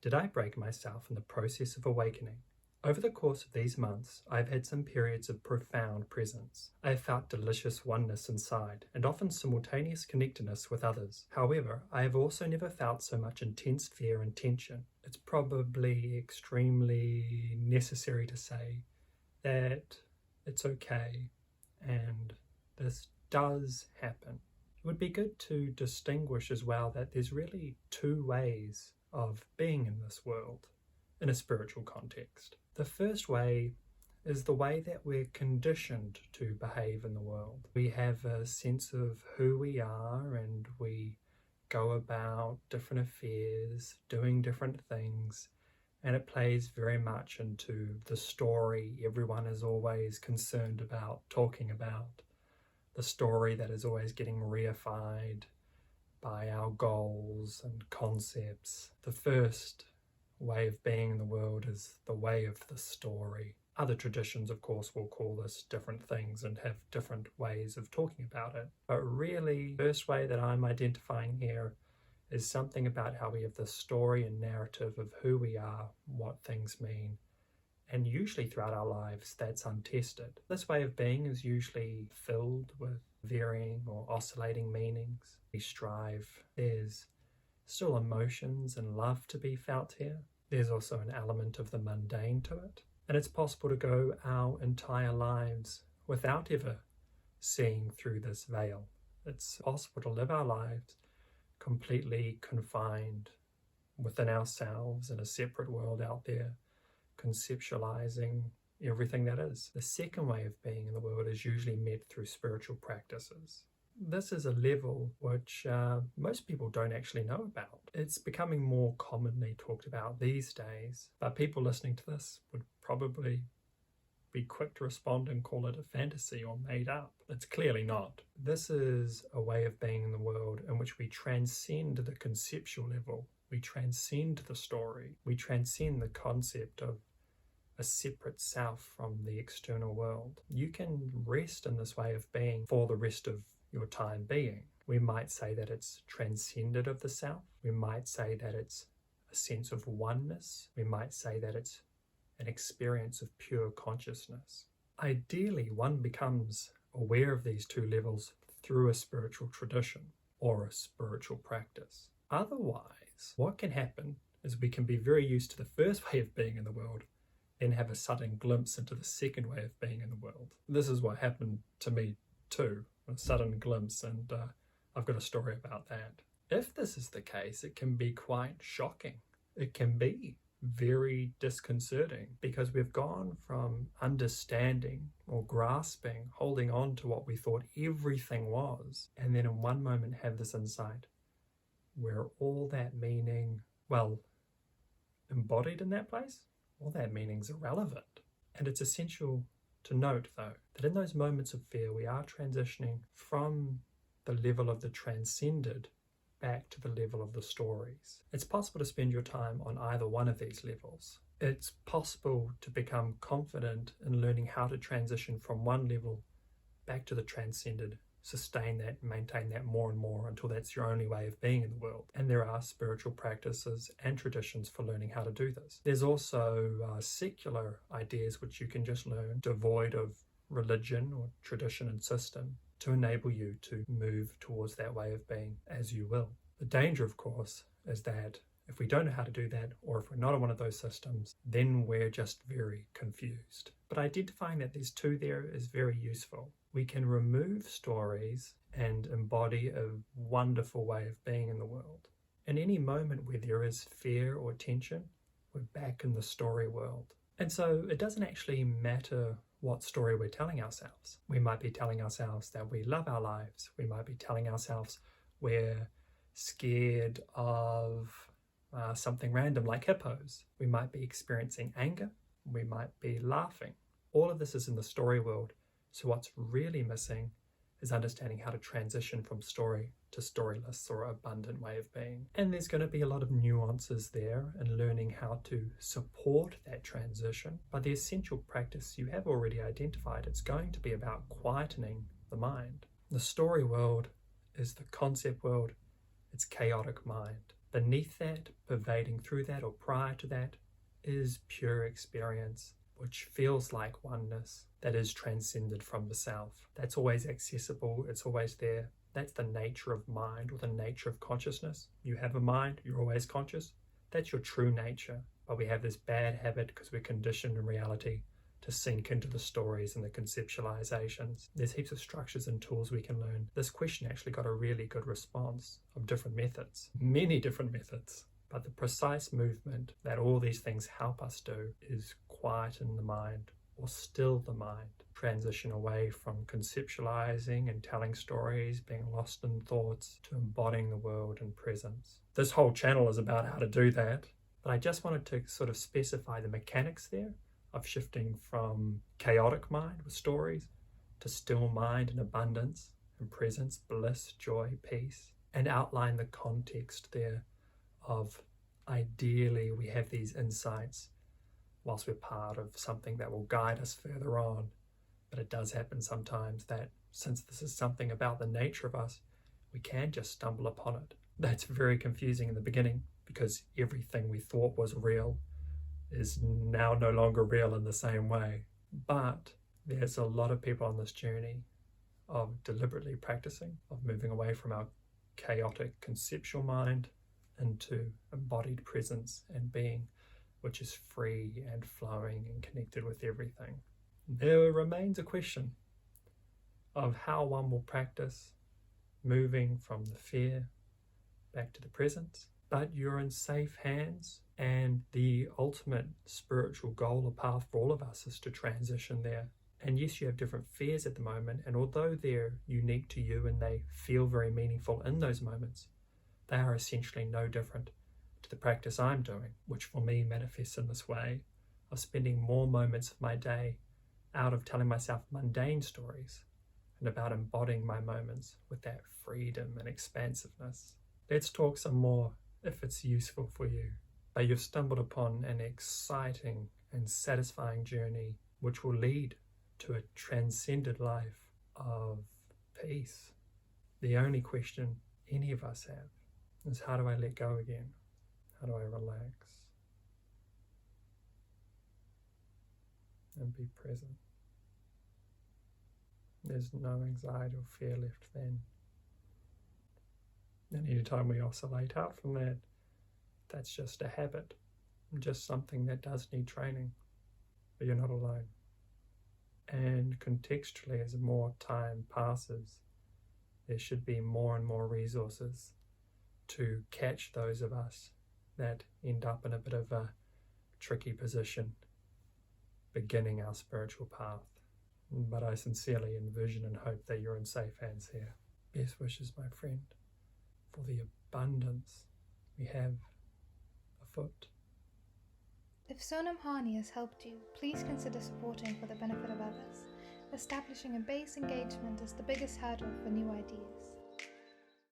Did I break myself in the process of awakening? Over the course of these months, I have had some periods of profound presence. I have felt delicious oneness inside, and often simultaneous connectedness with others. However, I have also never felt so much intense fear and tension. It's probably extremely necessary to say that it's okay, and this does happen. It would be good to distinguish as well that there's really two ways of being in this world in a spiritual context. The first way is the way that we're conditioned to behave in the world. We have a sense of who we are and we go about different affairs, doing different things, and it plays very much into the story everyone is always concerned about talking about, the story that is always getting reified by our goals and concepts. The first way of being in the world is the way of the story. Other traditions, of course, will call this different things and have different ways of talking about it. But really, the first way that I'm identifying here is something about how we have the story and narrative of who we are, what things mean, and usually throughout our lives that's untested. This way of being is usually filled with varying or oscillating meanings. We strive. There's still emotions and love to be felt here. There's also an element of the mundane to it. And it's possible to go our entire lives without ever seeing through this veil. It's possible to live our lives completely confined within ourselves in a separate world out there, conceptualizing everything that is. The second way of being in the world is usually met through spiritual practices. This is a level which most people don't actually know about. It's becoming more commonly talked about these days, but people listening to this would probably be quick to respond and call it a fantasy or made up. It's clearly not. This is a way of being in the world in which we transcend the conceptual level. We transcend the story. We transcend the concept of a separate self from the external world. You can rest in this way of being for the rest of your time being. We might say that it's transcended of the self. We might say that it's a sense of oneness. We might say that it's an experience of pure consciousness. Ideally, one becomes aware of these two levels through a spiritual tradition or a spiritual practice. Otherwise, what can happen is we can be very used to the first way of being in the world, then have a sudden glimpse into the second way of being in the world. This is what happened to me too, a sudden glimpse, and I've got a story about that. If this is the case, it can be quite shocking. It can be very disconcerting because we've gone from understanding or grasping, holding on to what we thought everything was, and then in one moment have this insight where all that meaning, well, embodied in that place, all that meaning's irrelevant. And it's essential to note, though, that in those moments of fear, we are transitioning from the level of the transcended back to the level of the stories. It's possible to spend your time on either one of these levels. It's possible to become confident in learning how to transition from one level back to the transcended, sustain that, maintain that more and more until that's your only way of being in the world. And there are spiritual practices and traditions for learning how to do this. There's also secular ideas which you can just learn, devoid of religion or tradition and system, to enable you to move towards that way of being as you will. The danger, of course, is that if we don't know how to do that, or if we're not in one of those systems, then we're just very confused. But identifying that there's two there is very useful. We can remove stories and embody a wonderful way of being in the world. In any moment where there is fear or tension, we're back in the story world. And so it doesn't actually matter what story we're telling ourselves. We might be telling ourselves that we love our lives. We might be telling ourselves we're scared of something random like hippos. We might be experiencing anger. We might be laughing. All of this is in the story world. So what's really missing is understanding how to transition from story to storyless or abundant way of being. And there's going to be a lot of nuances there and learning how to support that transition. But the essential practice you have already identified, it's going to be about quietening the mind. The story world is the concept world, it's chaotic mind. beneath that, pervading through that, or prior to that, is pure experience, which feels like oneness, that is transcended from the self. That's always accessible, it's always there. That's the nature of mind, or the nature of consciousness. You have a mind, you're always conscious. That's your true nature. But we have this bad habit, because we're conditioned in reality, to sink into the stories and the conceptualizations. There's heaps of structures and tools we can learn. This question actually got a really good response of different methods, many different methods. But the precise movement that all these things help us do is quieten the mind, or still the mind. Transition away from conceptualizing and telling stories, being lost in thoughts, to embodying the world in presence. This whole channel is about how to do that, but I just wanted to sort of specify the mechanics there of shifting from chaotic mind with stories to still mind and abundance and presence, bliss, joy, peace, and outline the context there of ideally we have these insights whilst we're part of something that will guide us further on. But it does happen sometimes that since this is something about the nature of us, we can just stumble upon it. That's very confusing in the beginning, because everything we thought was real is now no longer real in the same way. But there's a lot of people on this journey of deliberately practicing, of moving away from our chaotic conceptual mind into embodied presence and being, which is free and flowing and connected with everything. There remains a question of how one will practice moving from the fear back to the present. But you're in safe hands, and the ultimate spiritual goal or path for all of us is to transition there. And yes, you have different fears at the moment, and although they're unique to you and they feel very meaningful in those moments, they are essentially no different to the practice I'm doing, which for me manifests in this way of spending more moments of my day out of telling myself mundane stories and about embodying my moments with that freedom and expansiveness. Let's talk some more if it's useful for you. But you've stumbled upon an exciting and satisfying journey which will lead to a transcended life of peace. The only question any of us have is, how do I let go again? How do I relax and be present? There's no anxiety or fear left then. And anytime we oscillate out from that, that's just a habit, just something that does need training. But you're not alone. And contextually, as more time passes, there should be more and more resources to catch those of us that end up in a bit of a tricky position beginning our spiritual path. But I sincerely envision and hope that you're in safe hands here. Best wishes, my friend, for the abundance we have afoot. If Sonam has helped you, please consider supporting for the benefit of others. Establishing a base engagement is the biggest hurdle for new ideas.